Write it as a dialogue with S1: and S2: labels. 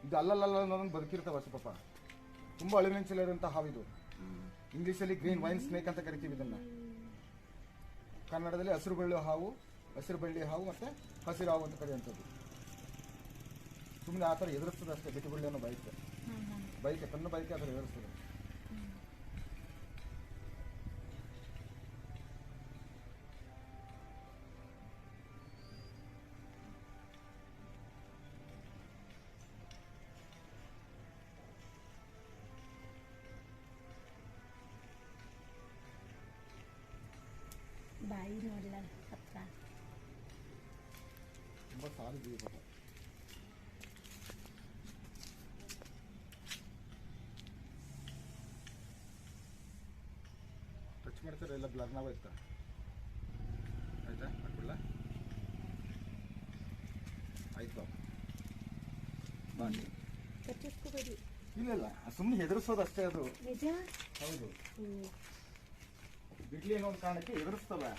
S1: ಇದು ಅಲ್ಲಲ್ಲ ಅನ್ನೋದನ್ನು ಬದುಕಿರ್ತಾವ ಅಷ್ಟು ಪಾಪ. ತುಂಬ ಅಳಿವಿನಂಚಿಲಿರುವಂಥ ಹಾವಿದು. ಇಂಗ್ಲೀಷಲ್ಲಿ ಗ್ರೀನ್ ವೈನ್ ಸ್ನೇಕ್ ಅಂತ ಕರಿತೀವಿ ಇದನ್ನ. ಕನ್ನಡದಲ್ಲಿ ಹಸಿರು ಬಳ್ಳಿ ಹಾವು ಮತ್ತೆ ಹಸಿರು ಹಾವು ಅಂತ ಕರೆಯುವಂಥದ್ದು. ಸುಮ್ಮನೆ ಆ ಥರ ಎದುರಿಸ್ತದೆ ಅಷ್ಟೇ. ಬೆಟ್ಟಿಬಳ್ಳಿ ಅನ್ನೋ ಬೈಕೆ ತನ್ನ ಬೈಕೆ ಆ ಥರ ಎದುರಿಸ್ತದೆ.
S2: ಬಾಯಿ ನೋಡಲ್ಲ ಹತ್ರ
S1: ತುಂಬ ಸಾಲಿದೆ ಪಾಪ. ಟಚ್ ಮಾಡ್ತಾರೆ ಎಲ್ಲ ಬ್ಲರ್ ನಾವಾಯ್ತಾ. ಆಯ್ತಾ ಹಾಕೊಳ್ಳ ಆಯ್ತು ಬಾಂಡಿ
S2: ಕಚ್ಚಿಸ್ಕೋಬೇಡಿ.
S1: ಇಲ್ಲ ಸುಮ್ಮನೆ ಹೆದರ್ಸೋದು ಅಷ್ಟೇ ಅದು.
S2: ನಿಜ.
S1: ಹೌದು ಬಿಡ್ಲಿ ಅನ್ನೋ ಒಂದು ಕಾರಣಕ್ಕೆ ಎದುರಿಸ್ತವೆ.